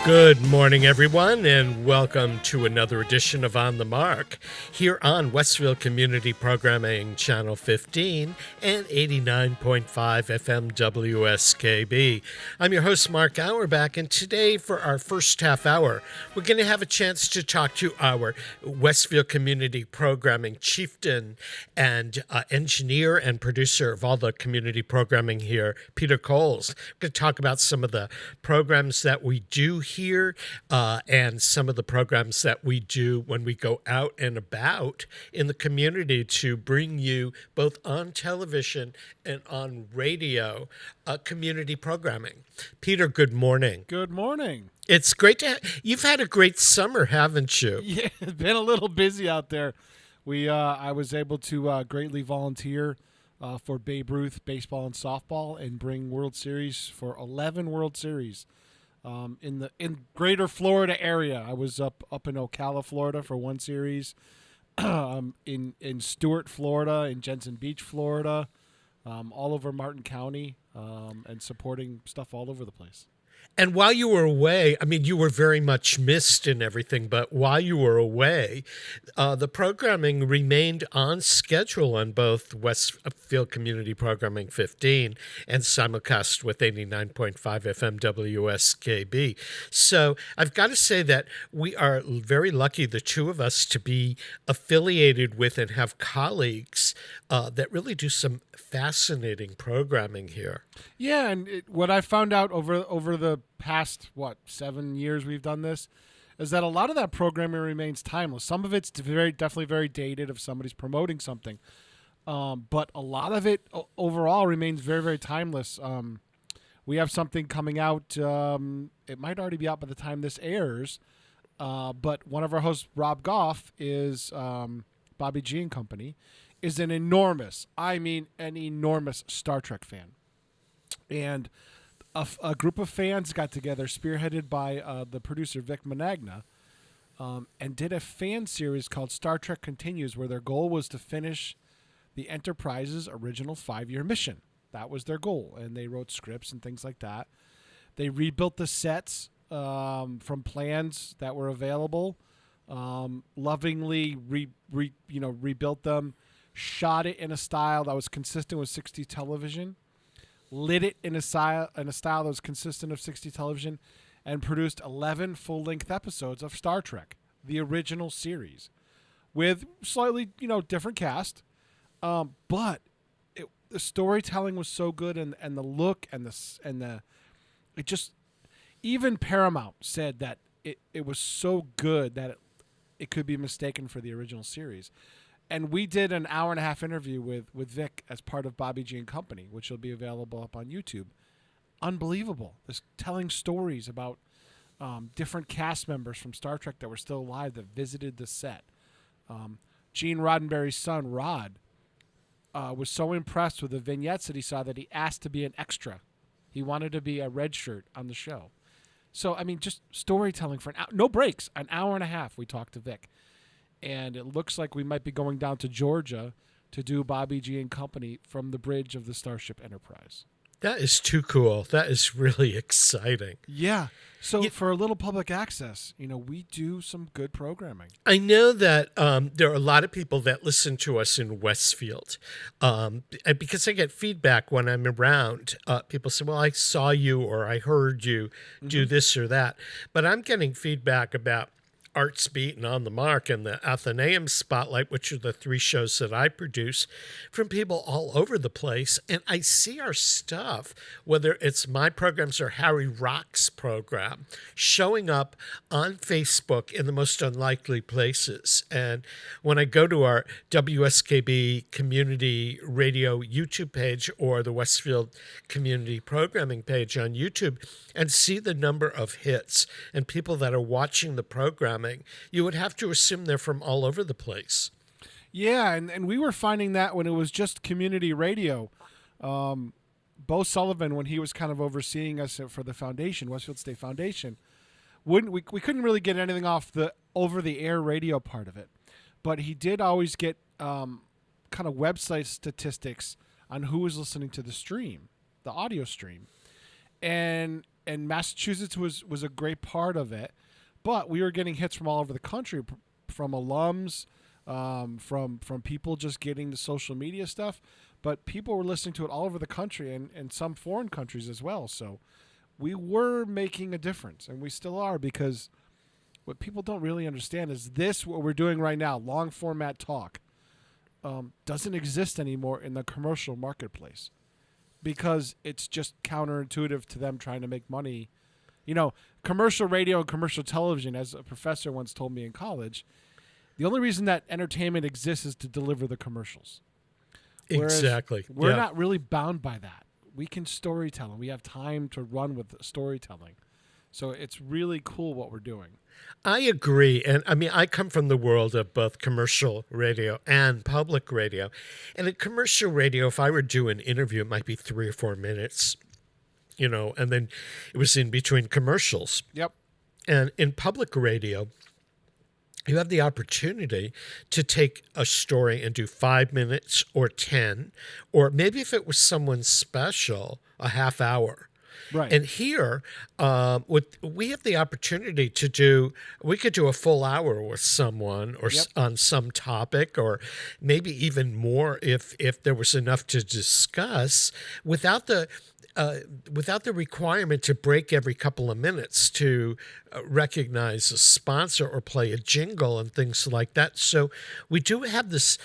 Good morning, everyone, and welcome to another edition of On the Mark here on Westfield Community Programming Channel 15 and 89.5 FM WSKB. I'm your host, Mark Auerbach, and today for our first half hour, we're going to have a chance to talk to our Westfield Community Programming chieftain and engineer and producer of all the community programming here, Peter Cowles. We're going to talk about some of the programs that we do here and some of the programs that we do when we go out and about in the community to bring you both on television and on radio community programming. Peter, good morning. Good morning. It's great to you've had a great summer, haven't you? Yeah, it's been a little busy out there. I was able to greatly volunteer for Babe Ruth baseball and softball and bring World Series for 11 World Series. In greater Florida area. I was up in Ocala, Florida for one series, in Stuart, Florida, in Jensen Beach, Florida, all over Martin County, and supporting stuff all over the place. And while you were away, I mean, you were very much missed and everything, but while you were away, the programming remained on schedule on both Westfield Community Programming 15 and simulcast with 89.5 FM WSKB. So I've got to say that we are very lucky, the two of us, to be affiliated with and have colleagues that really do some fascinating programming here. Yeah, and what I found out over the past 7 years we've done this is that a lot of that programming remains timeless. Some of it's definitely very dated if somebody's promoting something, but a lot of it overall remains very, very timeless. We have something coming out. It might already be out by the time this airs, but one of our hosts, Rob Goff, is Bobby G and Company, is an enormous Star Trek fan. And a group of fans got together, spearheaded by the producer Vic Managna, and did a fan series called Star Trek Continues, where their goal was to finish the Enterprise's original 5-year mission. That was their goal, and they wrote scripts and things like that. They rebuilt the sets from plans that were available, lovingly rebuilt them, shot it in a style that was consistent with 60s television, lit it in a style that was consistent of 60s television, and produced 11 full-length episodes of Star Trek, the original series, with slightly different cast, but the storytelling was so good, and the look and it just, even Paramount said that it was so good that it could be mistaken for the original series. And we did an hour-and-a-half interview with Vic as part of Bobby G and Company, which will be available up on YouTube. Unbelievable. Just telling stories about different cast members from Star Trek that were still alive that visited the set. Gene Roddenberry's son, Rod, was so impressed with the vignettes that he saw that he asked to be an extra. He wanted to be a red shirt on the show. So, I mean, just storytelling for no breaks. An hour and a half we talked to Vic. And it looks like we might be going down to Georgia to do Bobby G and Company from the bridge of the Starship Enterprise. That is too cool. That is really exciting. Yeah. So for a little public access, we do some good programming. I know that there are a lot of people that listen to us in Westfield. And because I get feedback when I'm around. People say, well, I saw you or I heard you do this or that. But I'm getting feedback about Arts Beat and On the Mark and the Athenaeum Spotlight, which are the 3 shows that I produce, from people all over the place. And I see our stuff, whether it's my programs or Harry Rock's program, showing up on Facebook in the most unlikely places. And when I go to our WSKB Community Radio YouTube page or the Westfield Community Programming page on YouTube and see the number of hits and people that are watching the programming, you would have to assume they're from all over the place. Yeah, and we were finding that when it was just community radio. Bo Sullivan, when he was kind of overseeing us for the foundation, Westfield State Foundation, we couldn't really get anything off the over-the-air radio part of it. But he did always get kind of website statistics on who was listening to the stream, the audio stream. And and Massachusetts was a great part of it, but we were getting hits from all over the country, from alums, from people just getting the social media stuff, but people were listening to it all over the country and some foreign countries as well. So we were making a difference, and we still are, because what people don't really understand is what we're doing right now, long format talk, doesn't exist anymore in the commercial marketplace, because it's just counterintuitive to them trying to make money. Commercial radio and commercial television, as a professor once told me in college, the only reason that entertainment exists is to deliver the commercials. Whereas Exactly. we're not really bound by that. We can storytell, and we have time to run with storytelling. So it's really cool what we're doing. I agree. And I mean, I come from the world of both commercial radio and public radio. And in commercial radio, if I were to do an interview, it might be 3 or 4 minutes, and then it was in between commercials. Yep. And in public radio, you have the opportunity to take a story and do 5 minutes or 10, or maybe if it was someone special, a half hour. Right. And here, we have the opportunity we could do a full hour with someone or on some topic, or maybe even more if there was enough to discuss, without the requirement to break every couple of minutes to recognize a sponsor or play a jingle and things like that. So we do have this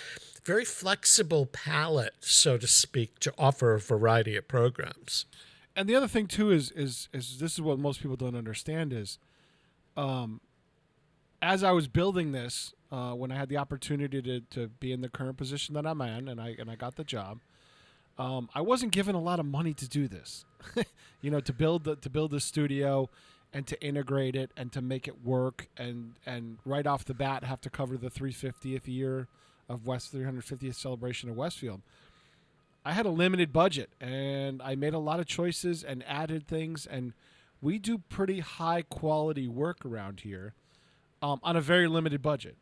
very flexible palette, so to speak, to offer a variety of programs. And the other thing too is this is what most people don't understand is, as I was building this, when I had the opportunity to be in the current position that I'm in, and I got the job, I wasn't given a lot of money to do this, to build the studio and to integrate it and to make it work, and right off the bat have to cover the 350th year of 350th celebration of Westfield. I had a limited budget, and I made a lot of choices and added things, and we do pretty high quality work around here on a very limited budget.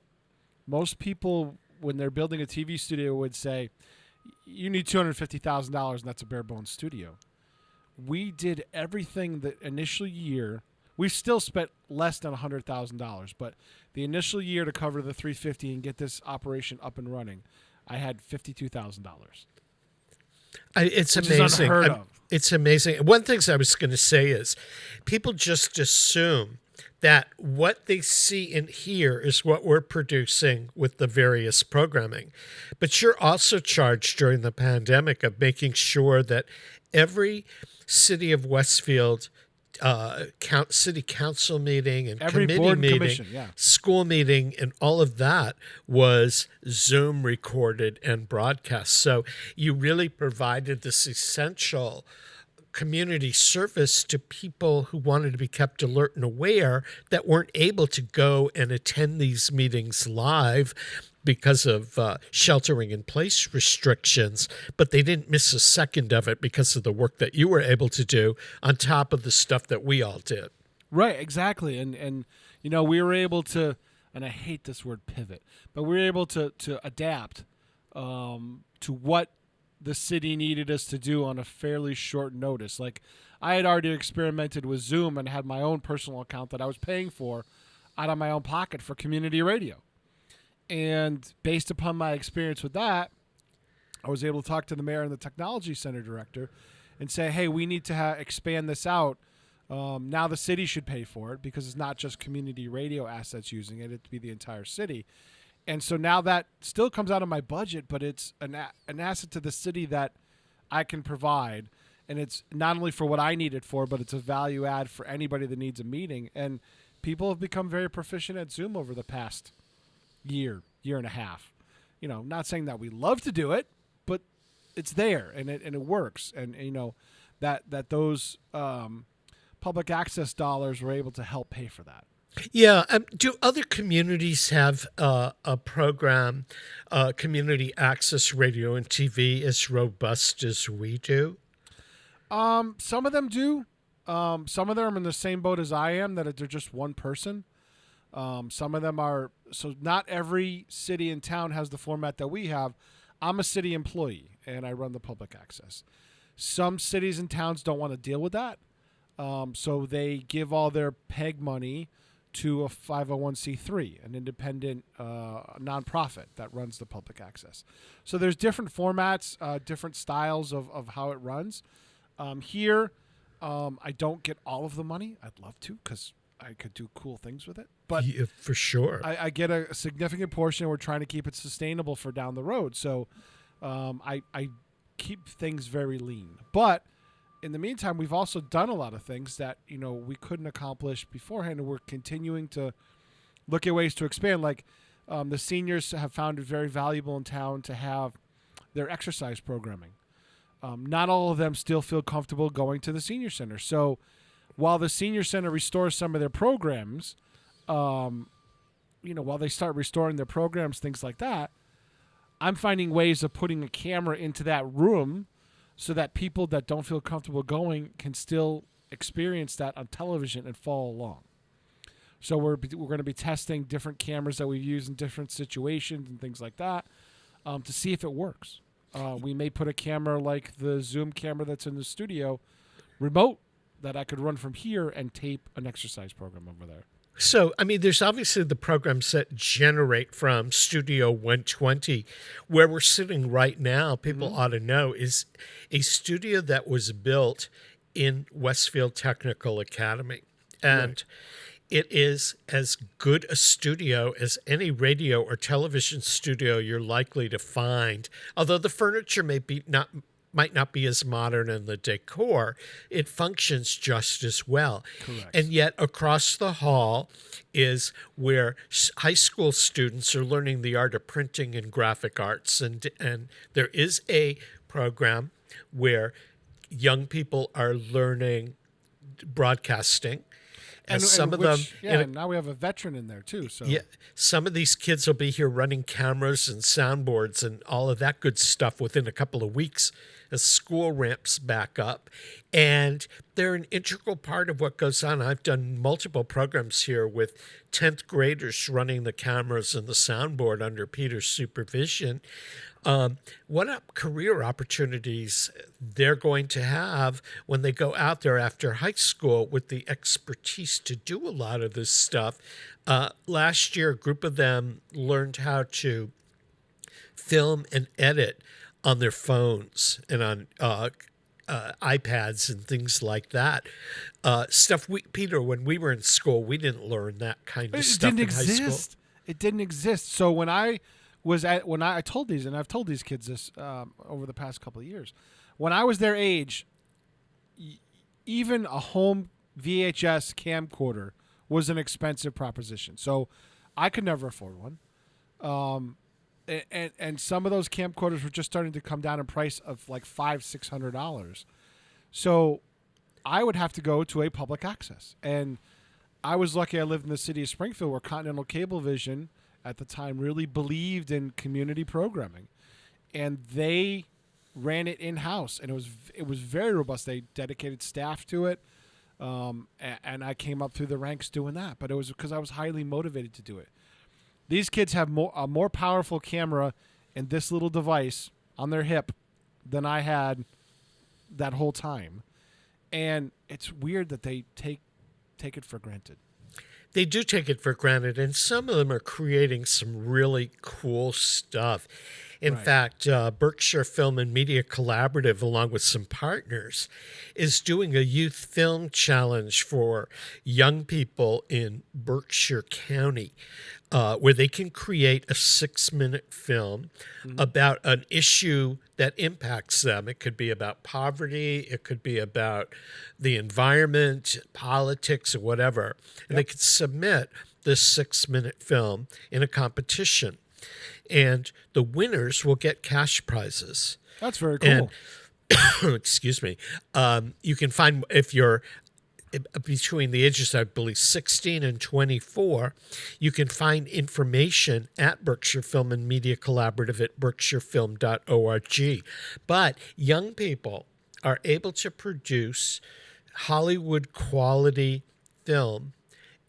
Most people, when they're building a TV studio, would say, you need $250,000, and that's a bare bones studio. We did everything the initial year. We still spent less than $100,000, but the initial year to cover the 350 and get this operation up and running, I had $52,000. It's which amazing. Is unheard of. It's amazing. One thing I was going to say is people just assume that what they see and hear is what we're producing with the various programming. But you're also charged during the pandemic of making sure that every City of Westfield city council meeting and every committee board meeting, commission, school meeting, and all of that was Zoom recorded and broadcast. So you really provided this essential community service to people who wanted to be kept alert and aware that weren't able to go and attend these meetings live because of sheltering in place restrictions, but they didn't miss a second of it because of the work that you were able to do on top of the stuff that we all did. Right, exactly. And we were able to, and I hate this word pivot, but we were able to adapt to what the city needed us to do on a fairly short notice. Like, I had already experimented with Zoom and had my own personal account that I was paying for out of my own pocket for community radio. And based upon my experience with that, I was able to talk to the mayor and the technology center director and say, hey, we need to expand this out. Now the city should pay for it, because it's not just community radio assets using it. It'd be the entire city. And so now that still comes out of my budget, but it's an asset to the city that I can provide. And it's not only for what I need it for, but it's a value add for anybody that needs a meeting. And people have become very proficient at Zoom over the past year and a half. Not saying that we love to do it, but it's there and it works. And that those public access dollars were able to help pay for that. Yeah. Do other communities have a program, community access radio and TV, as robust as we do? Some of them do. Some of them are in the same boat as I am, that they're just one person. Some of them are, so not every city and town has the format that we have. I'm a city employee and I run the public access. Some cities and towns don't want to deal with that. So they give all their PEG money to a 501c3, an independent nonprofit that runs the public access. So there's different formats, different styles of how it runs. Here, I don't get all of the money. I'd love to because I could do cool things with it. But Yeah, for sure. I get a significant portion. We're trying to keep it sustainable for down the road. So I keep things very lean. But in the meantime, we've also done a lot of things that we couldn't accomplish beforehand, and we're continuing to look at ways to expand. Like the seniors have found it very valuable in town to have their exercise programming. Not all of them still feel comfortable going to the senior center. So while the senior center restores some of their programs, while they start restoring their programs, things like that, I'm finding ways of putting a camera into that room so that people that don't feel comfortable going can still experience that on television and follow along. So we're going to be testing different cameras that we've used in different situations and things like that to see if it works. We may put a camera like the Zoom camera that's in the studio remote that I could run from here and tape an exercise program over there. So, I mean, there's obviously the programs that generate from Studio 120. Where we're sitting right now, people ought to know, is a studio that was built in Westfield Technical Academy. And it is as good a studio as any radio or television studio you're likely to find. Although the furniture might not be as modern in the decor, it functions just as well. Correct. And yet across the hall is where high school students are learning the art of printing and graphic arts. And there is a program where young people are learning broadcasting. And some of them... Yeah, and now we have a veteran in there, too. So Yeah, some of these kids will be here running cameras and soundboards and all of that good stuff within a couple of weeks as school ramps back up. And they're an integral part of what goes on. I've done multiple programs here with 10th graders running the cameras and the soundboard under Peter's supervision. What career opportunities they're going to have when they go out there after high school with the expertise to do a lot of this stuff. Last year, a group of them learned how to film and edit on their phones and on iPads and things like that. Stuff Peter, when we were in school, we didn't learn that kind of stuff in high school. It didn't exist. So when I told these, and I've told these kids this over the past couple of years, when I was their age, even a home VHS camcorder was an expensive proposition. So I could never afford one. And some of those camcorders were just starting to come down in price of like $500-$600. So I would have to go to a public access. And I was lucky I lived in the city of Springfield where Continental Cablevision at the time really believed in community programming. And they ran it in-house, and it was very robust. They dedicated staff to it, and I came up through the ranks doing that. But it was because I was highly motivated to do it. These kids have a more powerful camera and this little device on their hip than I had that whole time. And it's weird that they take it for granted. They do take it for granted, and some of them are creating some really cool stuff. In fact, Berkshire Film and Media Collaborative, along with some partners, is doing a youth film challenge for young people in Berkshire County, where they can create a 6-minute film about an issue that impacts them. It could be about poverty, it could be about the environment, politics, or whatever. And they could submit this 6-minute film in a competition. And the winners will get cash prizes. That's very cool. And, excuse me. You can find, if you're between the ages, I believe, 16 and 24, you can find information at Berkshire Film and Media Collaborative at berkshirefilm.org. But young people are able to produce Hollywood quality film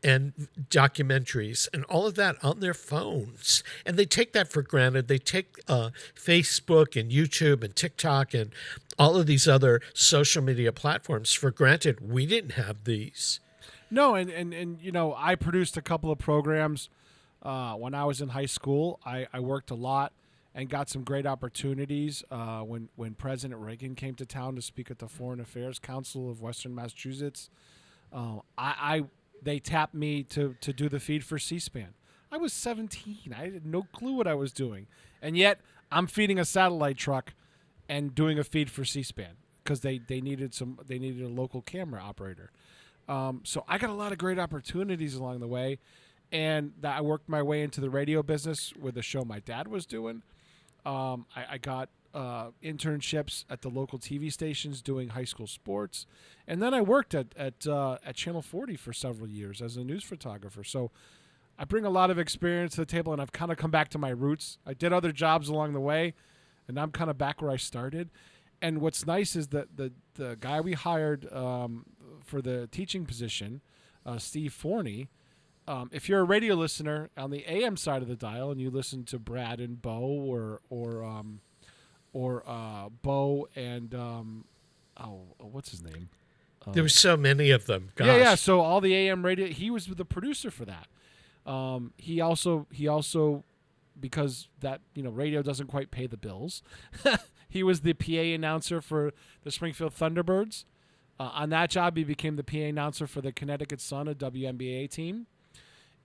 and documentaries and all of that on their phones. And they take that for granted. They take Facebook and YouTube and TikTok and all of these other social media platforms for granted. We didn't have these. No, and you know, I produced a couple of programs when I was in high school. I worked a lot and got some great opportunities when President Reagan came to town to speak at the Foreign Affairs Council of Western Massachusetts. They tapped me to do the feed for C-SPAN. I was 17. I had no clue what I was doing, and yet I'm feeding a satellite truck and doing a feed for C-SPAN because they needed a local camera operator. So I got a lot of great opportunities along the way, and I worked my way into the radio business with a show my dad was doing. I got internships at the local TV stations doing high school sports, and then I worked at Channel 40 for several years as a news photographer. So I bring a lot of experience to the table, and I've kind of come back to my roots. I did other jobs along the way, and I'm kind of back where I started. And what's nice is that the guy we hired for the teaching position, Steve Forney, if you're a radio listener on the AM side of the dial and you listen to Brad and Bo or Bo and what's his name? There were so many of them. Gosh. Yeah. So all the AM radio, he was the producer for that. He also because that radio doesn't quite pay the bills. He was the PA announcer for the Springfield Thunderbirds. On that job, he became the PA announcer for the Connecticut Sun, a WNBA team.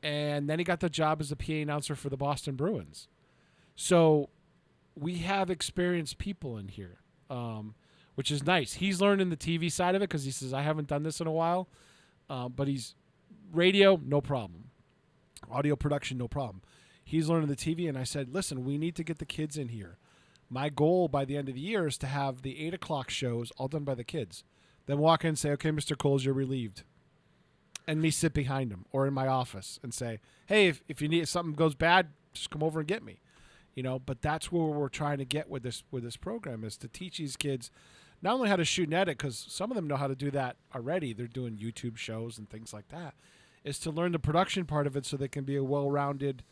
And then he got the job as the PA announcer for the Boston Bruins. So we have experienced people in here, which is nice. He's learning the TV side of it because he says, I haven't done this in a while. But he's radio, no problem. Audio production, no problem. He's learning the TV, and I said, listen, we need to get the kids in here. My goal by the end of the year is to have the 8 o'clock shows all done by the kids. Then walk in and say, okay, Mr. Cowles, you're relieved. And me sit behind him or in my office and say, hey, if you need, if something goes bad, just come over and get me. But that's where we're trying to get with this program, is to teach these kids not only how to shoot and edit, because some of them know how to do that already. They're doing YouTube shows and things like that, is to learn the production part of it so they can be a well-rounded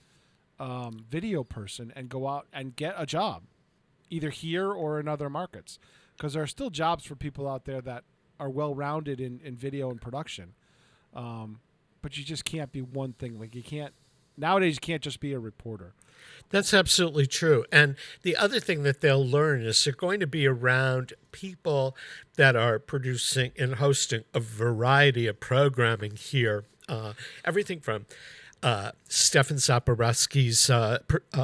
video person and go out and get a job, either here or in other markets. Because there are still jobs for people out there that are well-rounded in video and production. But you just can't be one thing. Like nowadays you can't just be a reporter. That's absolutely true. And the other thing that they'll learn is they're going to be around people that are producing and hosting a variety of programming here. Everything from Stefan Zaporowski's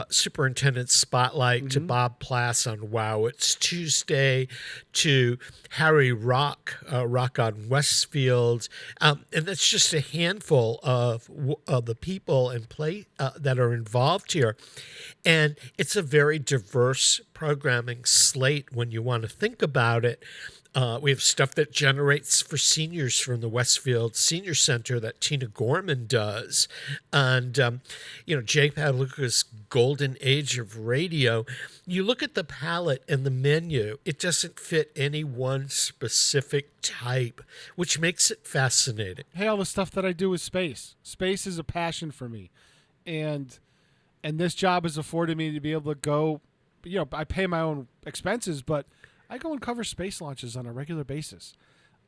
Superintendent Spotlight to Bob Plass on Wow It's Tuesday to Harry Rock on Westfield. And that's just a handful of the people and play that are involved here. And it's a very diverse programming slate when you want to think about it. We have stuff that generates for seniors from the Westfield Senior Center that Tina Gorman does. And, Jay Paluca's Golden Age of Radio. You look at the palette and the menu, it doesn't fit any one specific type, which makes it fascinating. Hey, all the stuff that I do is space. Space is a passion for me. And this job has afforded me to be able to go, I pay my own expenses, but I go and cover space launches on a regular basis.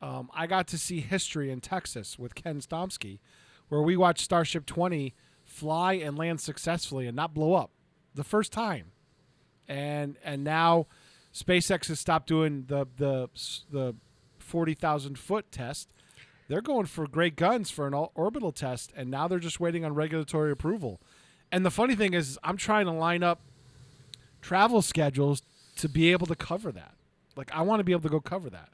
I got to see history in Texas with Ken Stomsky, where we watched Starship 20 fly and land successfully and not blow up the first time. And now SpaceX has stopped doing the 40,000 foot test. They're going for great guns for an orbital test, and now they're just waiting on regulatory approval. And the funny thing is I'm trying to line up travel schedules to be able to cover that. Like, I want to be able to go cover that.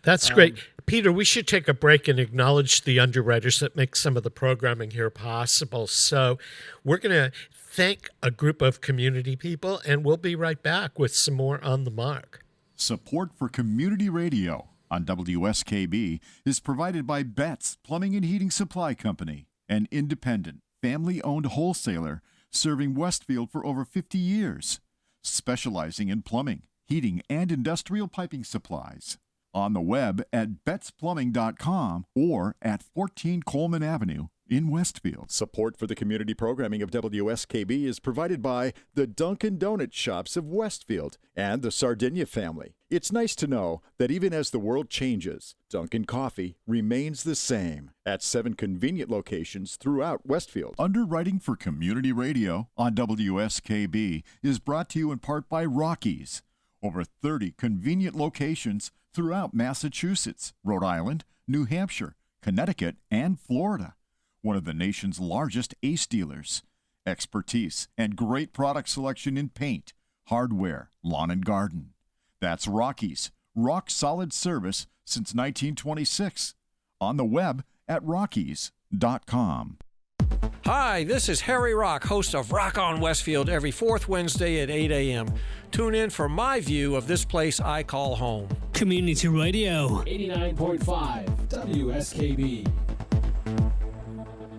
That's great. Peter, we should take a break and acknowledge the underwriters that make some of the programming here possible. So we're going to thank a group of community people, and we'll be right back with some more On the Mark. Support for community radio on WSKB is provided by Betts Plumbing and Heating Supply Company, an independent, family-owned wholesaler serving Westfield for over 50 years, specializing in plumbing, heating, and industrial piping supplies. On the web at bettsplumbing.com or at 14 Coleman Avenue, in Westfield. Support for the community programming of WSKB is provided by the Dunkin' Donut Shops of Westfield and the Sardinia family. It's nice to know that even as the world changes, Dunkin' Coffee remains the same at 7 convenient locations throughout Westfield. Underwriting for Community Radio on WSKB is brought to you in part by Rockies. Over 30 convenient locations throughout Massachusetts, Rhode Island, New Hampshire, Connecticut, and Florida. One of the nation's largest ACE dealers. Expertise and great product selection in paint, hardware, lawn and garden. That's Rockies. Rock solid service since 1926. On the web at rockies.com. Hi, this is Harry Rock, host of Rock on Westfield every fourth Wednesday at 8 a.m. Tune in for my view of this place I call home. Community Radio. 89.5 WSKB.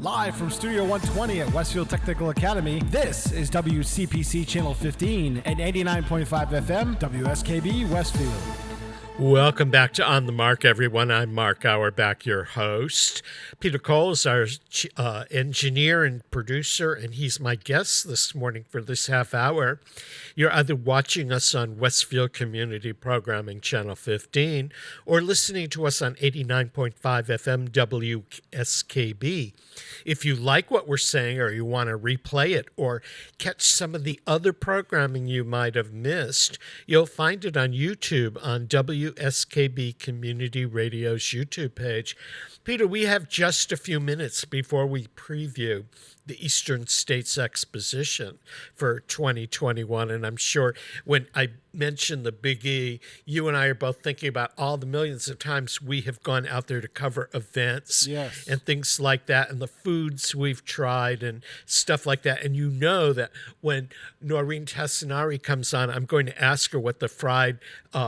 Live from Studio 120 at Westfield Technical Academy, this is WCPC Channel 15 and 89.5 FM, WSKB Westfield. Welcome back to On the Mark, everyone. I'm Mark Auerbach, your host. Peter Cowles, our engineer and producer, and he's my guest this morning for this half hour. You're either watching us on Westfield Community Programming Channel 15 or listening to us on 89.5 FM WSKB. If you like what we're saying or you want to replay it or catch some of the other programming you might have missed, you'll find it on YouTube on WSKB Community Radio's YouTube page. Peter, we have just a few minutes before we preview the Eastern States Exposition for 2021. And I'm sure when I mention the Big E, you and I are both thinking about all the millions of times we have gone out there to cover events and things like that, and the foods we've tried and stuff like that. And you know that when Noreen Tassanari comes on, I'm going to ask her what the fried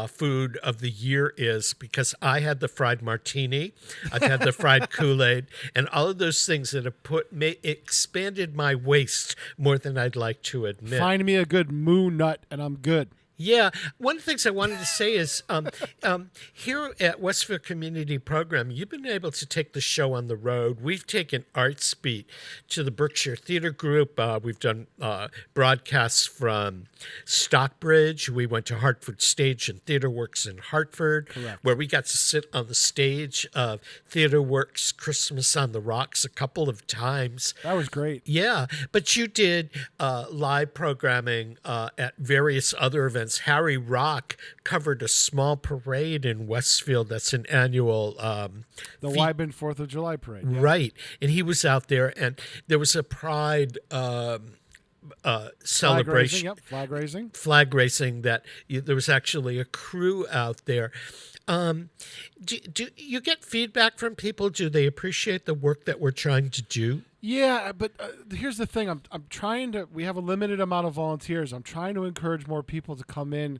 food of the year is, because I had the fried martini, I've had the fried Kool-Aid, and all of those things that have expanded my waist more than I'd like to admit. Find me a good moo nut and I'm good. Yeah. One of the things I wanted to say is here at Westfield Community Program, you've been able to take the show on the road. We've taken Arts Beat to the Berkshire Theater Group. We've done broadcasts from Stockbridge. We went to Hartford Stage and Theater Works in Hartford, where we got to sit on the stage of Theater Works Christmas on the Rocks a couple of times. That was great. Yeah, but you did live programming at various other events. Harry Rock covered a small parade in Westfield. That's an annual the Wyben 4th of July parade. Yeah. Right. And he was out there, and there was a pride celebration. Flag raising. Flag raising that there was actually a crew out there. Do you get feedback from people? Do they appreciate the work that we're trying to do? Yeah, but here's the thing. I'm trying to. We have a limited amount of volunteers. I'm trying to encourage more people to come in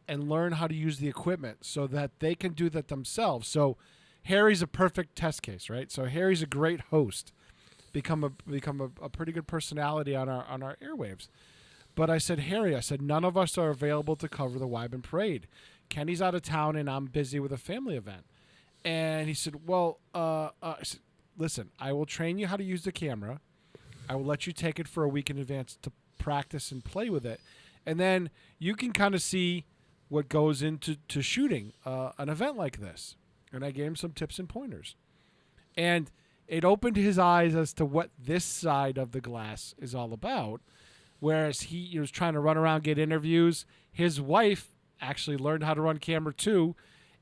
and learn how to use the equipment so that they can do that themselves. So Harry's a perfect test case, right? So Harry's a great host, become a pretty good personality on our airwaves. But I said, Harry, none of us are available to cover the Wyben Parade. Kenny's out of town and I'm busy with a family event. And he said, well, I said, listen, I will train you how to use the camera. I will let you take it for a week in advance to practice and play with it. And then you can kind of see what goes into shooting an event like this. And I gave him some tips and pointers. And it opened his eyes as to what this side of the glass is all about. Whereas he was trying to run around, get interviews. His wife actually learned how to run camera too,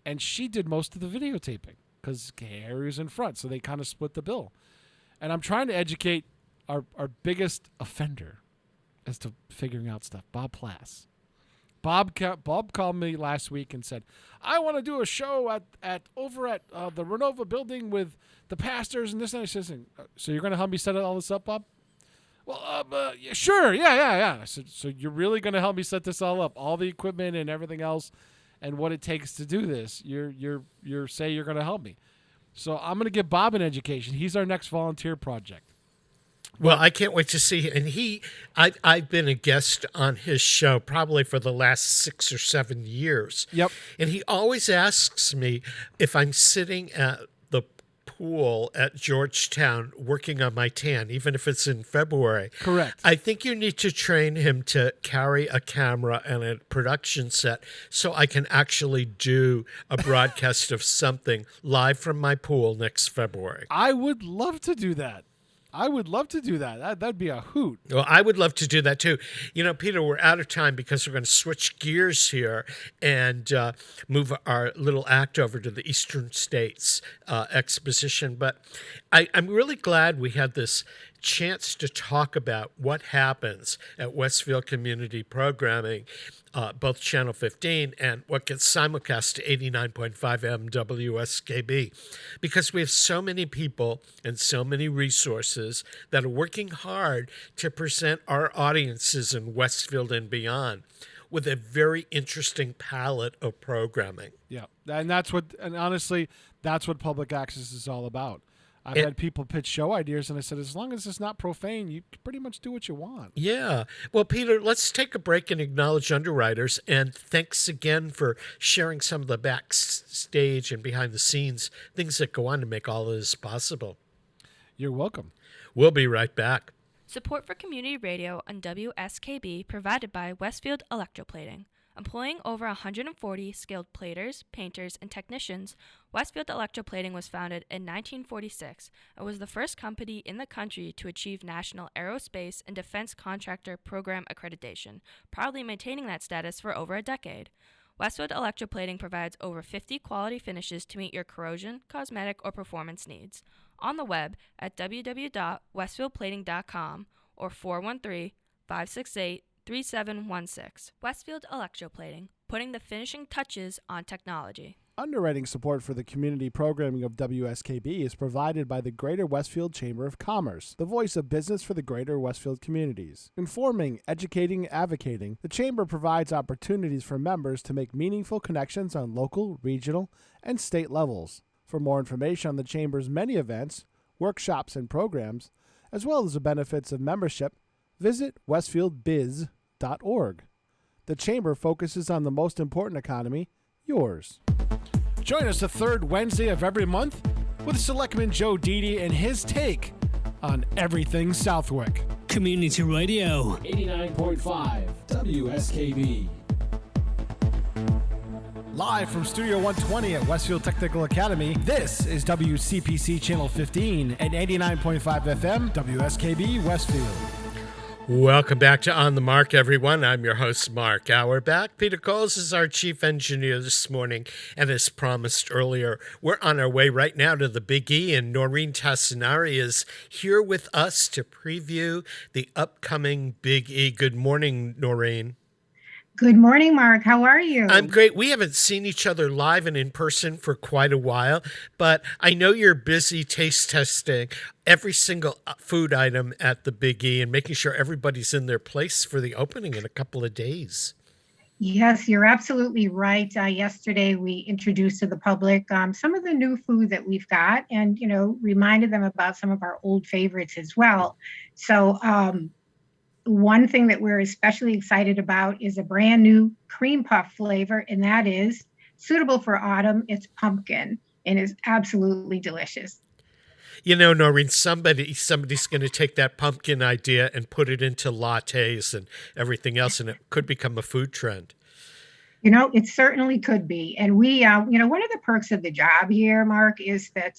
and she did most of the videotaping because Harry was in front, so they kind of split the bill. And I'm trying to educate our biggest offender as to figuring out stuff, Bob Plass. Bob called me last week and said, I want to do a show over at the Renova building with the pastors and this and that. I said, so you're going to help me set all this up, Bob? Well, yeah, sure, yeah. I said, so you're really going to help me set this all up, all the equipment and everything else, and what it takes to do this? You're say you're going to help me. So I'm going to give Bob an education. He's our next volunteer project. Well, I can't wait to see. And I've been a guest on his show probably for the last 6 or 7 years. Yep. And he always asks me if I'm sitting at the pool at Georgetown working on my tan, even if it's in February. Correct. I think you need to train him to carry a camera and a production set so I can actually do a broadcast of something live from my pool next February. I would love to do that. That'd be a hoot. Well, I would love to do that too. You know, Peter, we're out of time because we're going to switch gears here and move our little act over to the Eastern States exposition. But I'm really glad we had this chance to talk about what happens at Westfield Community Programming, both Channel 15 and what gets simulcast to 89.5 M WSKB, because we have so many people and so many resources that are working hard to present our audiences in Westfield and beyond with a very interesting palette of programming. Yeah, and honestly, that's what public access is all about. I've had people pitch show ideas, and I said, as long as it's not profane, you can pretty much do what you want. Yeah. Well, Peter, let's take a break and acknowledge underwriters. And thanks again for sharing some of the backstage and behind the scenes things that go on to make all of this possible. You're welcome. We'll be right back. Support for community radio on WSKB provided by Westfield Electroplating. Employing over 140 skilled platers, painters, and technicians, Westfield Electroplating was founded in 1946 and was the first company in the country to achieve National Aerospace and Defense Contractor Program accreditation, proudly maintaining that status for over a decade. Westfield Electroplating provides over 50 quality finishes to meet your corrosion, cosmetic, or performance needs. On the web at www.westfieldplating.com or 413-568-3716. Westfield Electroplating, putting the finishing touches on technology. Underwriting support for the community programming of WSKB is provided by the Greater Westfield Chamber of Commerce, the voice of business for the Greater Westfield communities. Informing, educating, advocating, the Chamber provides opportunities for members to make meaningful connections on local, regional, and state levels. For more information on the Chamber's many events, workshops, and programs, as well as the benefits of membership, visit westfieldbiz.org. The Chamber focuses on the most important economy, yours. Join us the third Wednesday of every month with Selectman Joe Didi and his take on everything Southwick. Community Radio. 89.5 WSKB. Live from Studio 120 at Westfield Technical Academy, this is WCPC Channel 15 and 89.5 FM WSKB Westfield. Welcome back to On the Mark, everyone. I'm your host, Mark Auerbach. Peter Cowles is our chief engineer this morning, and as promised earlier, we're on our way right now to the Big E, and Noreen Tassanari is here with us to preview the upcoming Big E. Good morning, Noreen. Good morning, Mark. How are you? I'm great. We haven't seen each other live and in person for quite a while, but I know you're busy taste testing every single food item at the Big E and making sure everybody's in their place for the opening in a couple of days. Yes, you're absolutely right. Yesterday, we introduced to the public some of the new food that we've got and, reminded them about some of our old favorites as well. So, one thing that we're especially excited about is a brand new cream puff flavor, and that is suitable for autumn. It's pumpkin and is absolutely delicious. Noreen, somebody's going to take that pumpkin idea and put it into lattes and everything else, and it could become a food trend. It certainly could be. And we, one of the perks of the job here, Mark, is that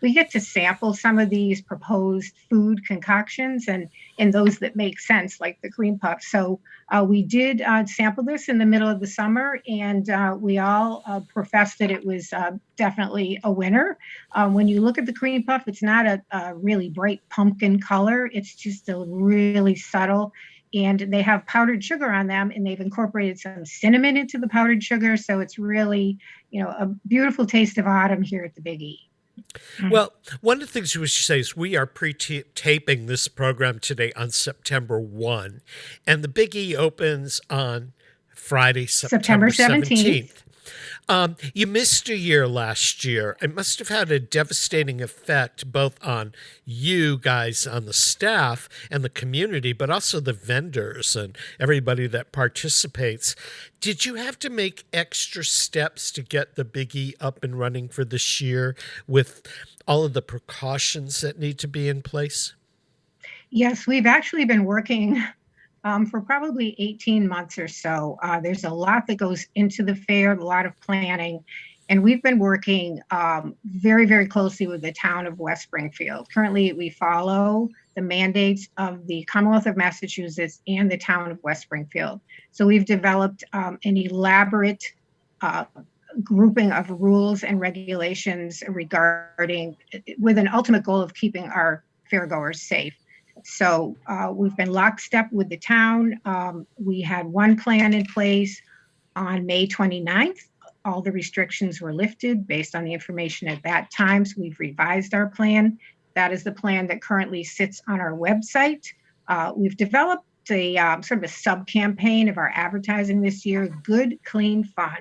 we get to sample some of these proposed food concoctions and those that make sense, like the cream puff. So we did sample this in the middle of the summer, and we all professed that it was definitely a winner. When you look at the cream puff, it's not a really bright pumpkin color. It's just a really subtle. And they have powdered sugar on them, and they've incorporated some cinnamon into the powdered sugar. So it's really, a beautiful taste of autumn here at the Big E. Well, one of the things we should say is we are pre-taping this program today on September 1, and the Big E opens on Friday, September 17th. You missed a year last year. It must have had a devastating effect both on you guys on the staff and the community, but also the vendors and everybody that participates. Did you have to make extra steps to get the Biggie up and running for this year with all of the precautions that need to be in place? Yes, we've actually been working for probably 18 months or so. There's a lot that goes into the fair, a lot of planning, and we've been working very, very closely with the town of West Springfield. Currently, we follow the mandates of the Commonwealth of Massachusetts and the town of West Springfield. So we've developed an elaborate grouping of rules and regulations regarding, with an ultimate goal of keeping our fairgoers safe. So we've been lockstep with the town. We had one plan in place on May 29th. All the restrictions were lifted based on the information at that time. So we've revised our plan. That is the plan that currently sits on our website. We've developed a sort of a sub-campaign of our advertising this year, Good, Clean, Fun.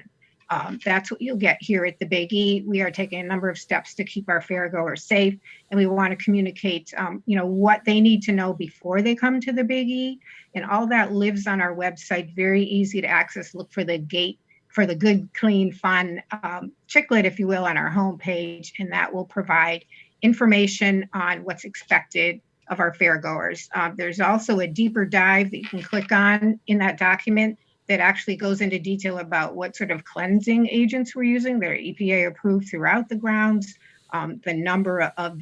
That's what you'll get here at the Big E. We are taking a number of steps to keep our fairgoers safe, and we want to communicate, what they need to know before they come to the Big E, and all that lives on our website. Very easy to access. Look for the gate for the Good, Clean, Fun chiclet, if you will, on our homepage, and that will provide information on what's expected of our fairgoers. There's also a deeper dive that you can click on in that document that actually goes into detail about what sort of cleansing agents we're using. They're EPA approved throughout the grounds, the number of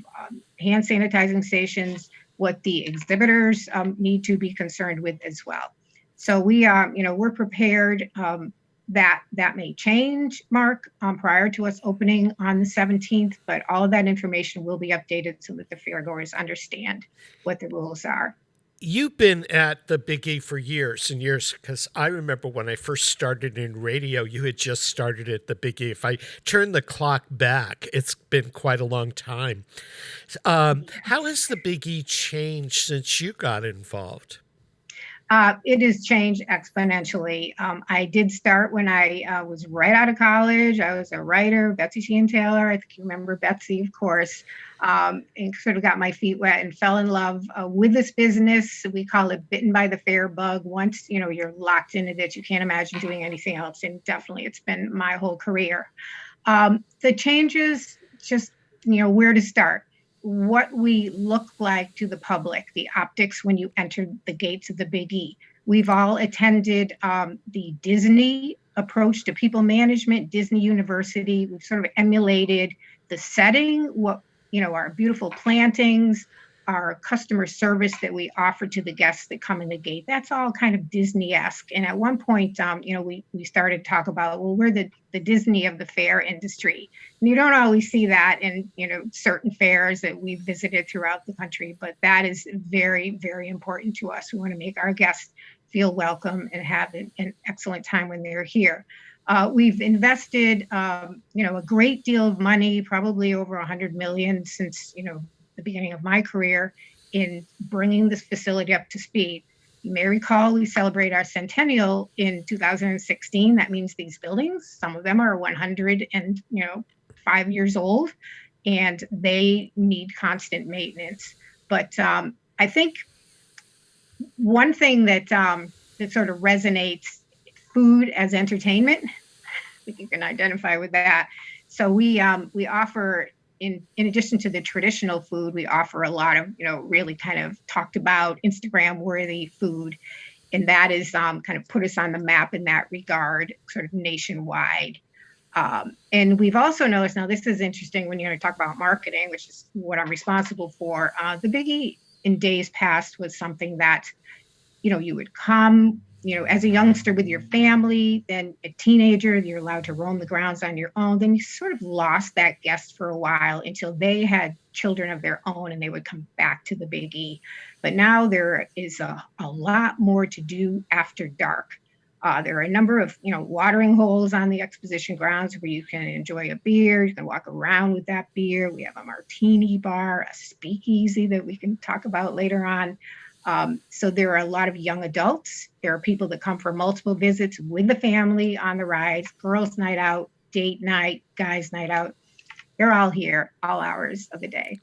hand sanitizing stations, what the exhibitors need to be concerned with as well. So we're prepared. That may change, Mark, prior to us opening on the 17th, but all of that information will be updated so that the fairgoers understand what the rules are. You've been at the Big E for years and years, because I remember when I first started in radio, you had just started at the Big E. If I turn the clock back, it's been quite a long time. How has the Big E changed since you got involved? It has changed exponentially. I did start when I was right out of college. I was a writer, Betsy Sheehan Taylor. I think you remember Betsy, of course, and sort of got my feet wet and fell in love with this business. We call it bitten by the fair bug. Once, you're locked into this, you can't imagine doing anything else. And definitely it's been my whole career. The changes, just, where to start. What we look like to the public, the optics when you enter the gates of the Big E. We've all attended the Disney approach to people management, Disney University. We've sort of emulated the setting, our beautiful plantings, our customer service that we offer to the guests that come in the gate. That's all kind of Disney-esque. And at one point, we started to talk about, well, we're the Disney of the fair industry. And you don't always see that in, certain fairs that we've visited throughout the country, but that is very, very important to us. We want to make our guests feel welcome and have an excellent time when they're here. We've invested, a great deal of money, probably over $100 million since, the beginning of my career, in bringing this facility up to speed. You may recall we celebrate our centennial in 2016. That means these buildings, some of them are 105 years old, and they need constant maintenance. But I think one thing that sort of resonates, food as entertainment. I think you can identify with that. So we offer, in addition to the traditional food, we offer a lot of, really kind of talked about Instagram worthy food. And that is kind of put us on the map in that regard, sort of nationwide. And we've also noticed, now this is interesting when you're going to talk about marketing, which is what I'm responsible for. The Big E in days past was something that, you would come, as a youngster with your family, then a teenager, you're allowed to roam the grounds on your own. Then you sort of lost that guest for a while until they had children of their own and they would come back to the Big E. But now there is a lot more to do after dark. There are a number of, watering holes on the exposition grounds where you can enjoy a beer. You can walk around with that beer. We have a martini bar, a speakeasy that we can talk about later on. So there are a lot of young adults. There are people that come for multiple visits with the family on the rides, girls' night out, date night, guys' night out. They're all here, all hours of the day.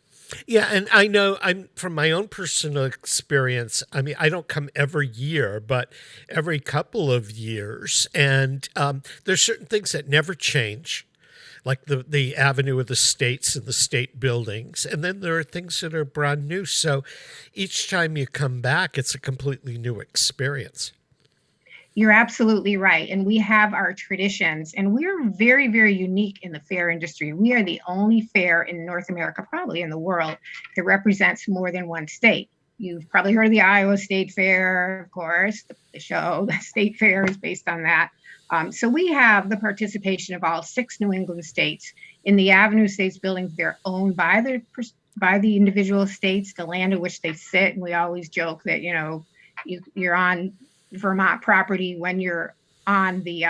Yeah, and I know I'm from my own personal experience. I mean, I don't come every year, but every couple of years, and there's certain things that never change, like the avenue of the states and the state buildings, and then there are things that are brand new. So each time you come back, it's a completely new experience. You're absolutely right. And we have our traditions, and we're very, very unique in the fair industry. We are the only fair in North America, probably in the world, that represents more than one state. You've probably heard of the Iowa State Fair, of course, the show, the state fair is based on that. So we have the participation of all 6 New England states. In the Avenue States buildings, they're owned by the individual states, the land in which they sit. And we always joke that, you're on Vermont property when you're on the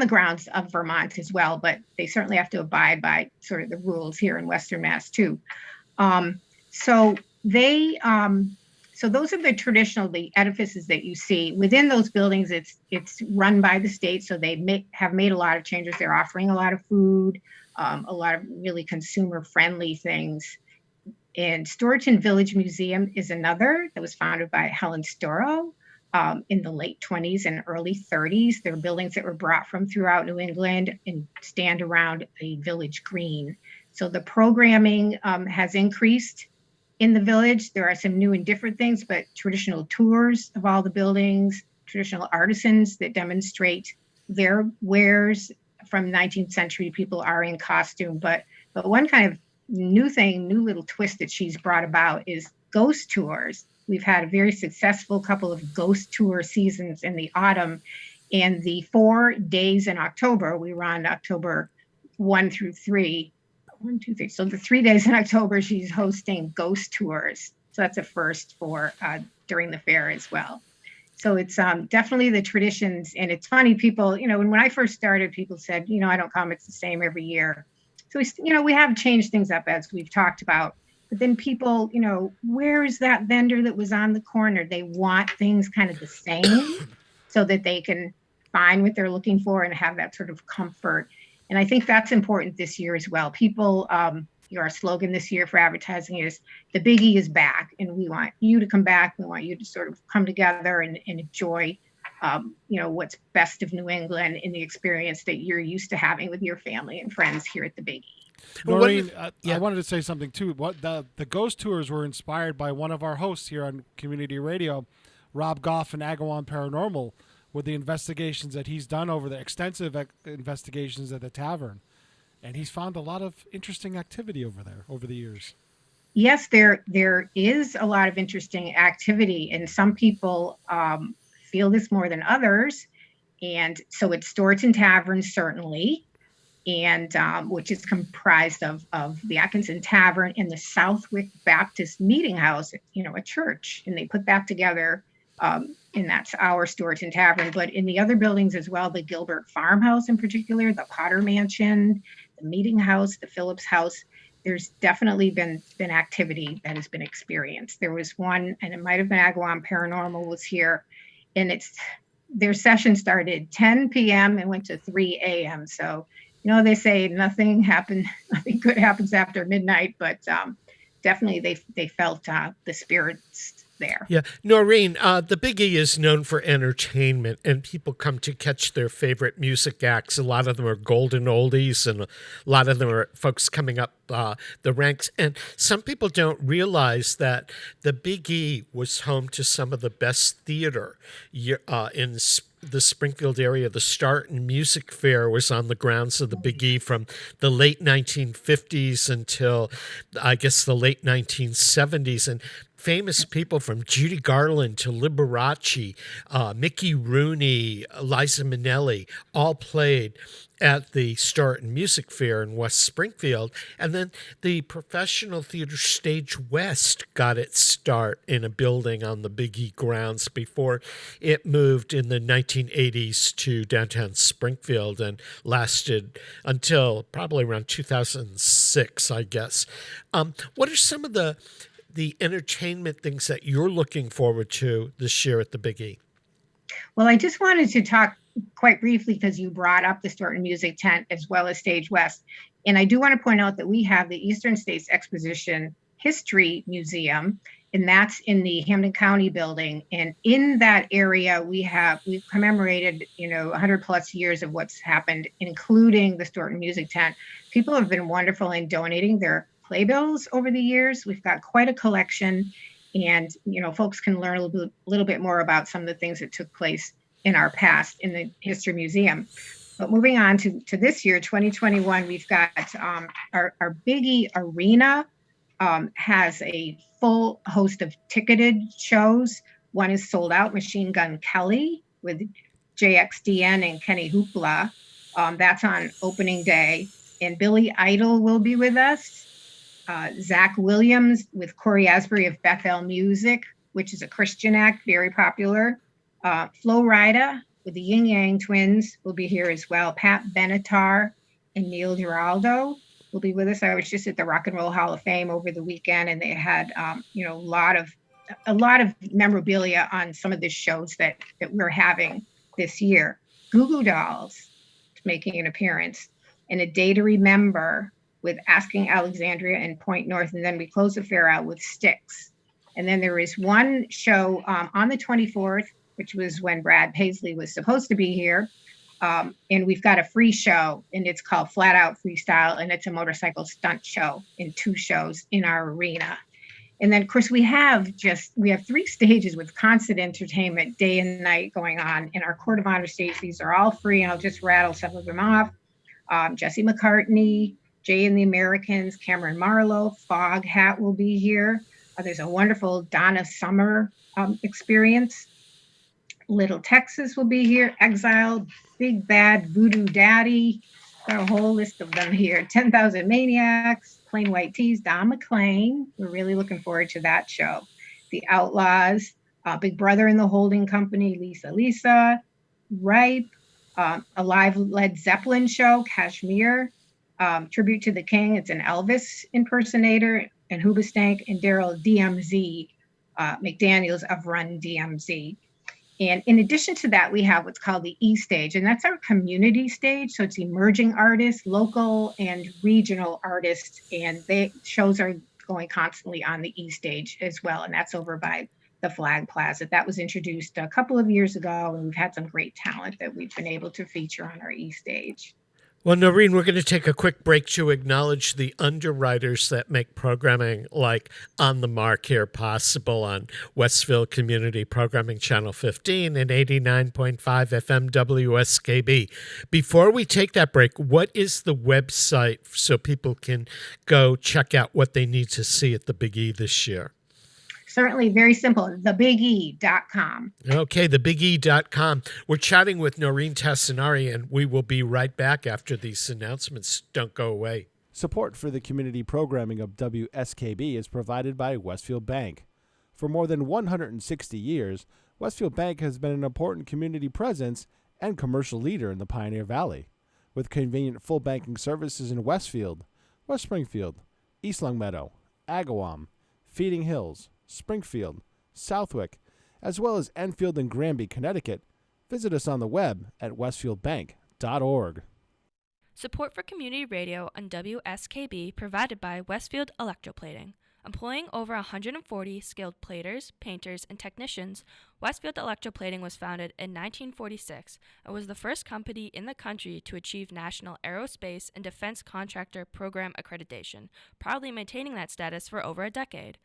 grounds of Vermont as well, but they certainly have to abide by sort of the rules here in Western Mass too. So those are the edifices that you see within those buildings. It's run by the state, so they have made a lot of changes. They're offering a lot of food, a lot of really consumer friendly things. And Storyton Village Museum is another that was founded by Helen Storrow. In the late 20s and early 30s. They're buildings that were brought from throughout New England and stand around a village green. So the programming has increased in the village. There are some new and different things, but traditional tours of all the buildings, traditional artisans that demonstrate their wares from 19th century. People are in costume, but one kind of new little twist that she's brought about is ghost tours. We've had a very successful couple of ghost tour seasons in the autumn, and the 4 days in October, we run October 1 through 3. 1, 2, 3. So the 3 days in October, she's hosting ghost tours. So that's a first for during the fair as well. So it's definitely the traditions. And it's funny, people, when I first started, people said, I don't come, it's the same every year. So, we have changed things up as we've talked about. But then people, where is that vendor that was on the corner? They want things kind of the same so that they can find what they're looking for and have that sort of comfort. And I think that's important this year as well. People, our slogan this year for advertising is the biggie is back, and we want you to come back. We want you to sort of come together and enjoy, what's best of New England in the experience that you're used to having with your family and friends here at the biggie. Noreen, I wanted to say something too. What the ghost tours were inspired by one of our hosts here on Community Radio, Rob Goff and Agawam Paranormal, with the investigations that he's done over the extensive investigations at the tavern, and he's found a lot of interesting activity over there over the years. Yes, there is a lot of interesting activity, and some people feel this more than others. And so it's Storyton Tavern, certainly, and which is comprised of the Atkinson Tavern and the Southwick Baptist Meeting House, a church, and they put that together, and that's our Storyton Tavern. But in the other buildings as well, the Gilbert Farmhouse in particular, the Potter Mansion, the Meeting House, the Phillips House, there's definitely been activity that has been experienced. There was one, and it might have been Agawam Paranormal was here, and their session started 10 p.m. and went to 3 a.m. So, they say nothing good happens after midnight, but definitely they felt the spirits there. Yeah. Noreen, the Biggie is known for entertainment, and people come to catch their favorite music acts. A lot of them are golden oldies, and a lot of them are folks coming up the ranks. And some people don't realize that the Biggie was home to some of the best theater in the Springfield area. The Starton Music Fair was on the grounds of the Big E from the late 1950s until, I guess, the late 1970s. And famous people from Judy Garland to Liberace, Mickey Rooney, Liza Minnelli, all played at the Starton Music Fair in West Springfield. And then the Professional Theater Stage West got its start in a building on the Big E grounds before it moved in the 1980s to downtown Springfield and lasted until probably around 2006, I guess. What are some of the the entertainment things that you're looking forward to this year at the Big E. Well, I just wanted to talk quite briefly because you brought up the Staunton Music Tent as well as Stage West. And I do want to point out that we have the Eastern States Exposition History Museum, and that's in the Hampden County building. And in that area, we've commemorated, 100 plus years of what's happened, including the Staunton Music Tent. People have been wonderful in donating their playbills over the years. We've got quite a collection. And, folks can learn a little bit more about some of the things that took place in our past in the History Museum. But moving on to this year, 2021, we've got our Biggie Arena has a full host of ticketed shows. One is sold out, Machine Gun Kelly with JXDN and Kenny Hoopla. That's on opening day. And Billy Idol will be with us. Zach Williams with Corey Asbury of Bethel Music, which is a Christian act, very popular. Flo Rida with the Yin Yang Twins will be here as well. Pat Benatar and Neil Giraldo will be with us. I was just at the Rock and Roll Hall of Fame over the weekend, and they had a lot of memorabilia on some of the shows that we're having this year. Goo Goo Dolls making an appearance, and A Day to Remember with Asking Alexandria and Point North, and then we close the fair out with Styx. And then there is one show on the 24th, which was when Brad Paisley was supposed to be here. And we've got a free show, and it's called Flat Out Freestyle, and it's a motorcycle stunt show in 2 shows in our arena. And then, of course, we have 3 stages with constant entertainment day and night going on in our Court of Honor stage. These are all free, and I'll just rattle some of them off. Jesse McCartney, Jay and the Americans, Cameron Marlowe, Fog Hat will be here. There's a wonderful Donna Summer experience. Little Texas will be here. Exile, Big Bad Voodoo Daddy. Got a whole list of them here. 10,000 Maniacs, Plain White Tees, Don McLean. We're really looking forward to that show. The Outlaws, Big Brother and the Holding Company, Lisa, Ripe, a live Led Zeppelin show, Kashmir, Tribute to the King. It's an Elvis impersonator, and Hoobastank, and Daryl DMZ McDaniels of Run DMZ. And in addition to that, we have what's called the E stage, and that's our community stage. So it's emerging artists, local and regional artists, and shows are going constantly on the E stage as well. And that's over by the Flag Plaza. That was introduced a couple of years ago, and we've had some great talent that we've been able to feature on our E stage. Well, Noreen, we're going to take a quick break to acknowledge the underwriters that make programming like On the Mark here possible on Westfield Community Programming Channel 15 and 89.5 FM WSKB. Before we take that break, what is the website so people can go check out what they need to see at the Big E this year? Certainly, very simple, thebige.com. Okay, thebige.com. We're chatting with Noreen Tassanari, and we will be right back after these announcements. Don't go away. Support for the community programming of WSKB is provided by Westfield Bank. For more than 160 years, Westfield Bank has been an important community presence and commercial leader in the Pioneer Valley. With convenient full banking services in Westfield, West Springfield, East Longmeadow, Agawam, Feeding Hills, Springfield, Southwick, as well as Enfield and Granby, Connecticut, visit us on the web at westfieldbank.org. Support for community radio on WSKB provided by Westfield Electroplating. Employing over 140 skilled platers, painters, and technicians, Westfield Electroplating was founded in 1946 and was the first company in the country to achieve National Aerospace and Defense Contractor Program accreditation, proudly maintaining that status for over a decade.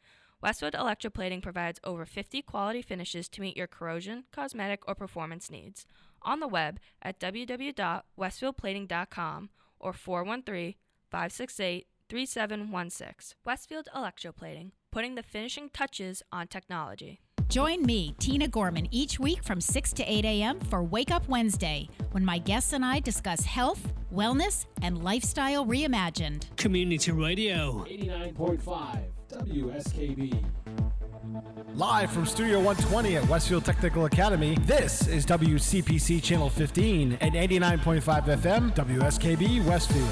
Westfield Electroplating provides over 50 quality finishes to meet your corrosion, cosmetic, or performance needs. On the web at www.westfieldplating.com or 413-568-3716. Westfield Electroplating, putting the finishing touches on technology. Join me, Tina Gorman, each week from 6 to 8 a.m. for Wake Up Wednesday, when my guests and I discuss health, wellness, and lifestyle reimagined. Community Radio. 89.5 WSKB. Live from Studio 120 at Westfield Technical Academy, this is WCPC Channel 15 at 89.5 FM, WSKB Westfield.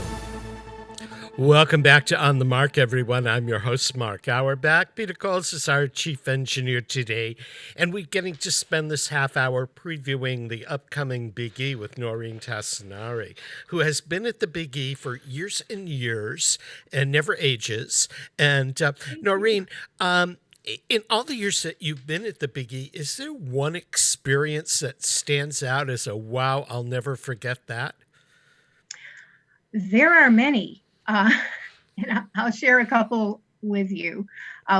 Welcome back to On the Mark, everyone. I'm your host, Mark Auerbach. Peter Cowles is our chief engineer today, and we're getting to spend this half hour previewing the upcoming Big E with Noreen Tassanari, who has been at the Big E for years and years and never ages. And Noreen, in all the years that you've been at the Big E, is there one experience that stands out as a wow, I'll never forget that? There are many. And I'll share a couple with you.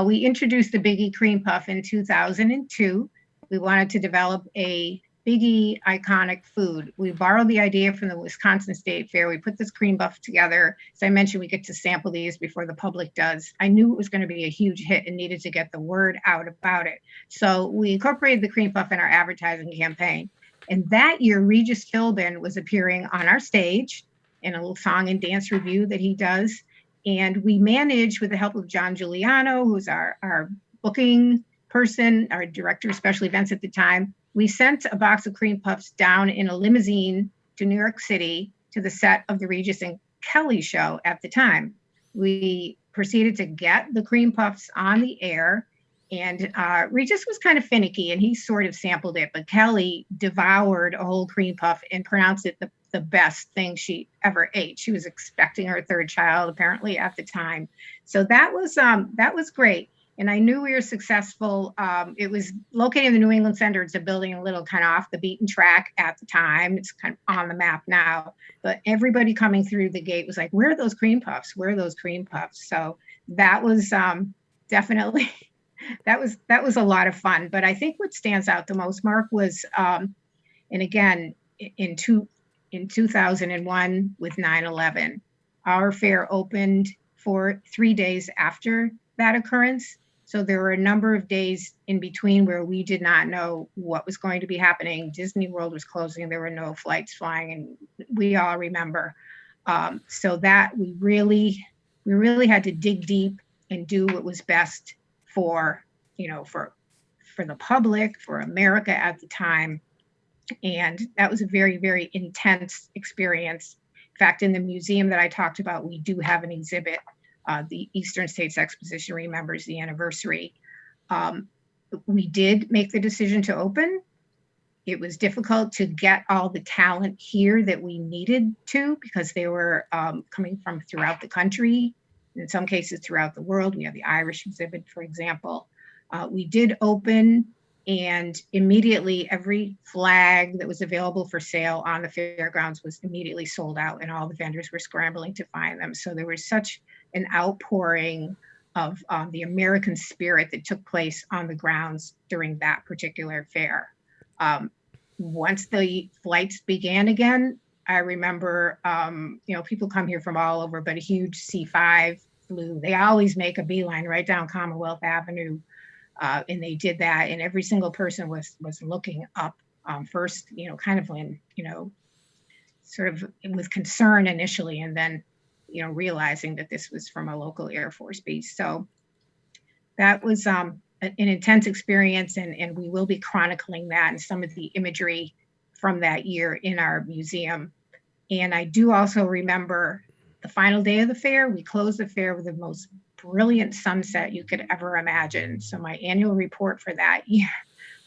We introduced the Biggie Cream Puff in 2002. We wanted to develop a Biggie iconic food. We borrowed the idea from the Wisconsin State Fair. We put this cream puff together. As I mentioned, we get to sample these before the public does. I knew it was going to be a huge hit and needed to get the word out about it. So we incorporated the cream puff in our advertising campaign. And that year, Regis Philbin was appearing on our stage in a little song and dance review that he does. And we managed, with the help of John Giuliano, who's our booking person, our director of special events at the time, we sent a box of cream puffs down in a limousine to New York City to the set of the Regis and Kelly show at the time. We proceeded to get the cream puffs on the air, and Regis was kind of finicky and he sort of sampled it, but Kelly devoured a whole cream puff and pronounced it the best thing she ever ate. She was expecting her third child apparently at the time. So that was great. And I knew we were successful. It was located in the New England Center. It's a building a little kind of off the beaten track at the time. It's kind of on the map now, but everybody coming through the gate was like, where are those cream puffs? Where are those cream puffs? So that was definitely, that was a lot of fun. But I think what stands out the most, Mark, was, and again, in 2001 with 9/11, our fair opened for 3 days after that occurrence. So there were a number of days in between where we did not know what was going to be happening. Disney World was closing. There were no flights flying, and we all remember. So that we really had to dig deep and do what was best for the public, for America at the time. And that was a very, very intense experience. In fact, in the museum that I talked about, we do have an exhibit. The Eastern States Exposition remembers the anniversary. We did make the decision to open. It was difficult to get all the talent here that we needed to, because they were coming from throughout the country, in some cases throughout the world. We have the Irish exhibit, for example. We did open, and immediately every flag that was available for sale on the fairgrounds was immediately sold out, and all the vendors were scrambling to find them. So there was such an outpouring of the American spirit that took place on the grounds during that particular fair. Once the flights began again, I remember, people come here from all over, but a huge C5 flew. They always make a beeline right down Commonwealth Avenue. And they did that, and every single person was looking up first, kind of in, sort of with concern initially, and then, realizing that this was from a local Air Force base. So that was an intense experience, and we will be chronicling that and some of the imagery from that year in our museum. And I do also remember the final day of the fair. We closed the fair with the most brilliant sunset you could ever imagine. So my annual report for that year,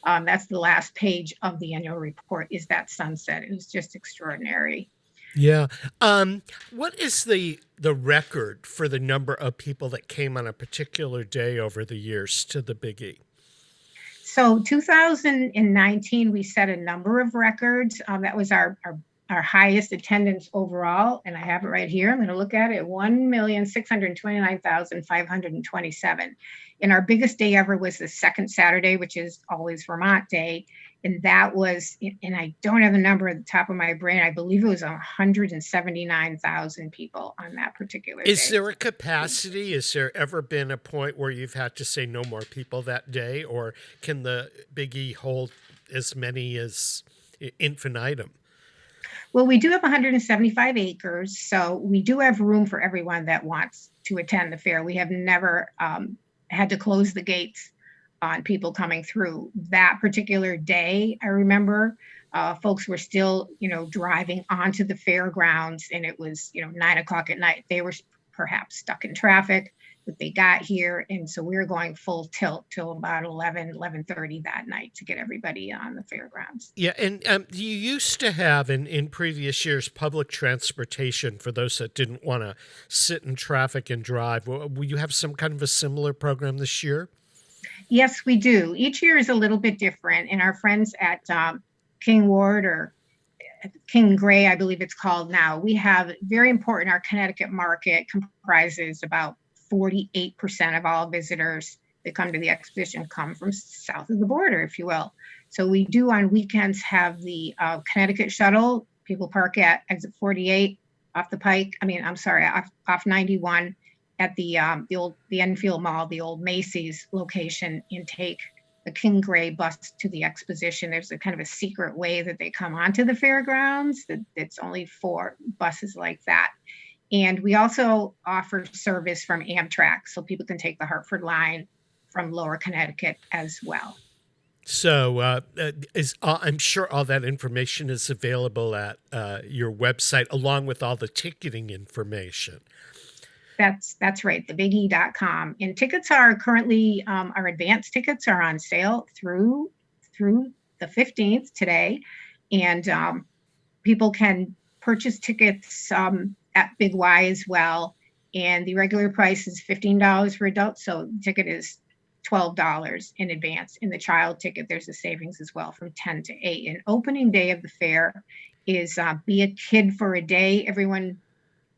that's the last page of the annual report, is that sunset. It was just extraordinary. Yeah. What is the record for the number of people that came on a particular day over the years to the Big E? So 2019, we set a number of records. That was our highest attendance overall, and I have it right here. I'm going to look at it: 1,629,527. And our biggest day ever was the second Saturday, which is always Vermont Day, and that was, and I don't have the number at the top of my brain, I believe it was 179,000 people on that particular day. Is there a capacity? Is there ever been a point where you've had to say no more people that day, or can the Big E hold as many as infinitum? Well, we do have 175 acres, so we do have room for everyone that wants to attend the fair. We have never had to close the gates on people coming through. That particular day, I remember folks were still, driving onto the fairgrounds, and it was, 9 o'clock at night. They were perhaps stuck in traffic, but they got here. And so we were going full tilt till about 11:30 that night to get everybody on the fairgrounds. Yeah, and you used to have in previous years public transportation for those that didn't want to sit in traffic and drive. Will you have some kind of a similar program this year? Yes, we do. Each year is a little bit different. And our friends at King Ward, or King Gray, I believe it's called now, we have very important. Our Connecticut market comprises about 48% of all visitors that come to the exposition come from south of the border, if you will. So we do on weekends have the Connecticut shuttle. People park at exit 48 off the Pike. Off 91 at the Enfield Mall, the old Macy's location, and take the King Gray bus to the exposition. There's a kind of a secret way that they come onto the fairgrounds. It's only 4 buses like that. And we also offer service from Amtrak, so people can take the Hartford line from Lower Connecticut as well. So I'm sure all that information is available at your website, along with all the ticketing information. That's right, thebiggie.com. And tickets are currently, our advance tickets are on sale through the 15th today. And people can purchase tickets at Big Y as well. And the regular price is $15 for adults. So the ticket is $12 in advance. In the child ticket, there's a savings as well from 10 to 8. And opening day of the fair is Be a Kid for a Day. Everyone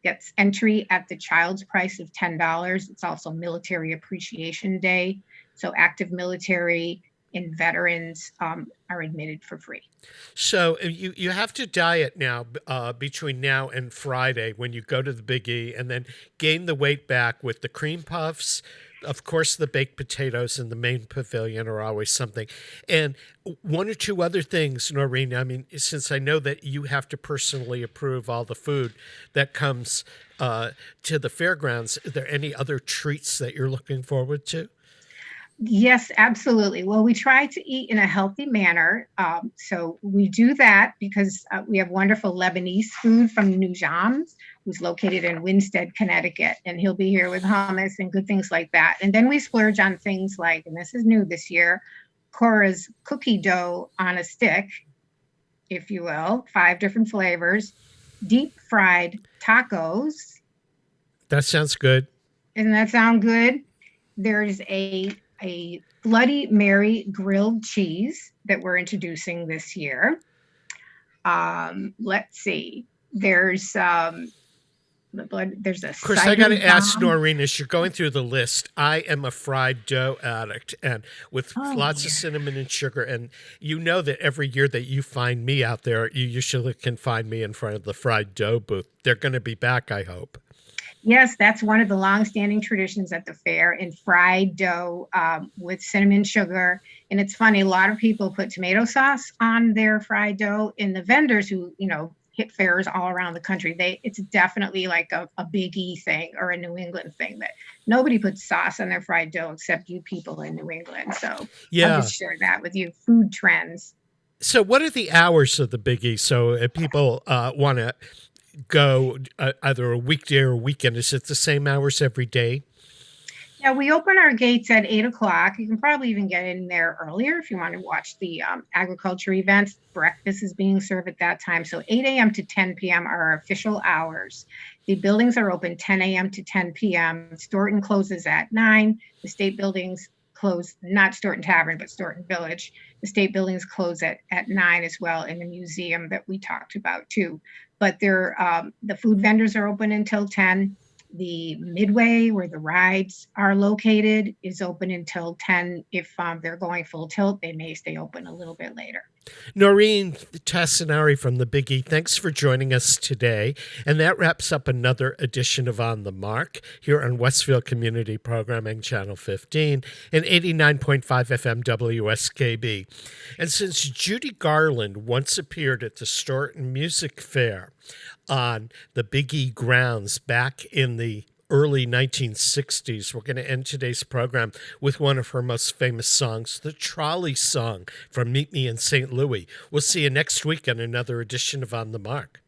gets entry at the child's price of $10. It's also Military Appreciation Day. So active military and veterans are admitted for free. So you have to diet now between now and Friday when you go to the Big E, and then gain the weight back with the cream puffs. Of course, the baked potatoes in the main pavilion are always something. And 1 or 2 other things, Noreen. I mean, since I know that you have to personally approve all the food that comes to the fairgrounds, are there any other treats that you're looking forward to? Yes, absolutely. Well, we try to eat in a healthy manner. So we do that because we have wonderful Lebanese food from Nujam's, who's located in Winstead, Connecticut. And he'll be here with hummus and good things like that. And then we splurge on things like, and this is new this year, Cora's cookie dough on a stick, if you will, 5 different flavors, deep fried tacos. That sounds good. Doesn't that sound good? There's a Bloody Mary grilled cheese that we're introducing this year. Let's see. There's a Chris, I got to ask Noreen, as you're going through the list, I am a fried dough addict, and with lots of cinnamon and sugar. And you know that every year that you find me out there, you usually can find me in front of the fried dough booth. They're going to be back, I hope. Yes, that's one of the longstanding traditions at the fair, and fried dough with cinnamon sugar. And it's funny, a lot of people put tomato sauce on their fried dough, and the vendors who, hit fairs all around the country, it's definitely like a Big E thing or a New England thing, that nobody puts sauce on their fried dough except you people in New England. So I'll just share that with you. Food trends. So what are the hours of the Big E? So if people want to go either a weekday or a weekend, is it the same hours every day? Yeah, we open our gates at 8:00. You can probably even get in there earlier if you want to watch the agriculture events. Breakfast is being served at that time. So 8 a.m. to 10 p.m. are our official hours. The buildings are open 10 a.m. to 10 p.m. Staunton closes at 9. The state buildings close, not Staunton Tavern, but Staunton Village. The state buildings close at 9 as well, in the museum that we talked about too. But the food vendors are open until 10. The Midway, where the rides are located, is open until 10. If they're going full tilt, they may stay open a little bit later. Noreen Tassanari from the Big E, thanks for joining us today. And that wraps up another edition of On the Mark here on Westfield Community Programming Channel 15 and 89.5 FM WSKB. And since Judy Garland once appeared at the Staunton Music Fair on the Big E grounds back in the early 1960s, we're going to end today's program with one of her most famous songs, the Trolley Song from Meet Me in St. Louis. We'll see you next week on another edition of On the Mark.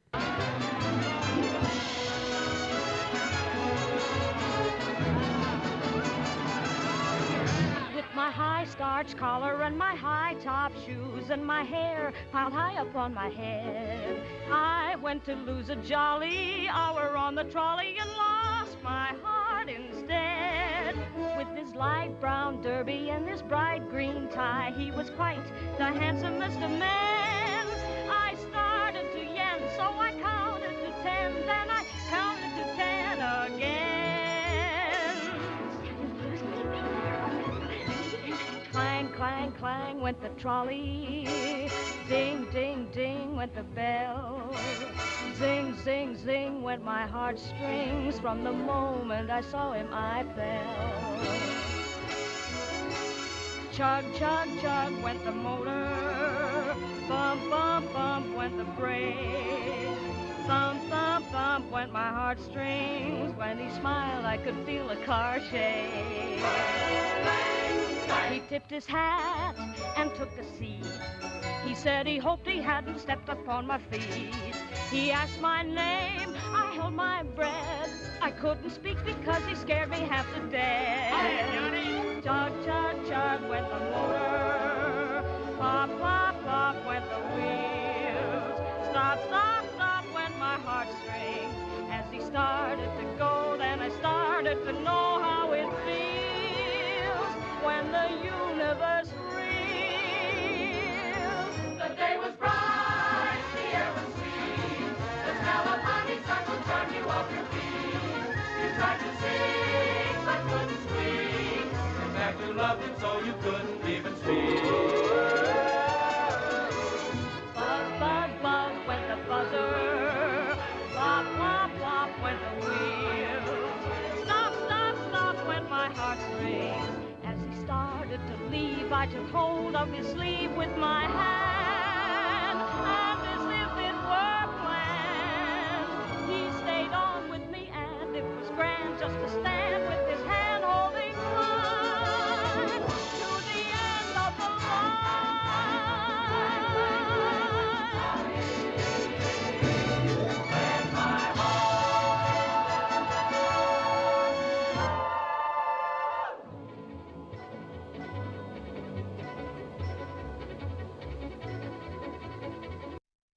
starch collar and my high-top shoes and my hair piled high up on my head. I went to lose a jolly hour on the trolley and lost my heart instead. With his light brown derby and his bright green tie, he was quite the handsomest of men. I started to yen, so I counted to 10, then I counted to 10 again. Clang, clang, clang went the trolley. Ding, ding, ding went the bell. Zing, zing, zing went my heartstrings. From the moment I saw him, I fell. Chug, chug, chug went the motor. Bump, bump, bump went the brake. Thump, thump, thump went my heartstrings. When he smiled, I could feel a car shake. He tipped his hat and took a seat. He said he hoped he hadn't stepped upon my feet. He asked my name, I held my breath. I couldn't speak because he scared me half to death. Chug, chug, chug went the motor. Pop, pop, pop went the wheels. Stop, stop, stop went my heartstrings. As he started to go, then I started to know how it feels when the universe reels. The day was bright, the air was sweet. The smell of honeysuckle charmed you off your feet. You tried to sing, but couldn't speak. In fact, you loved him, so you couldn't even speak. Buzz, buzz, buzz went the buzzer. Plop, plop, plop went the wheels. Stop, stop, stop went my heartstrings. As he started to leave, I took hold of his sleeve with my hand.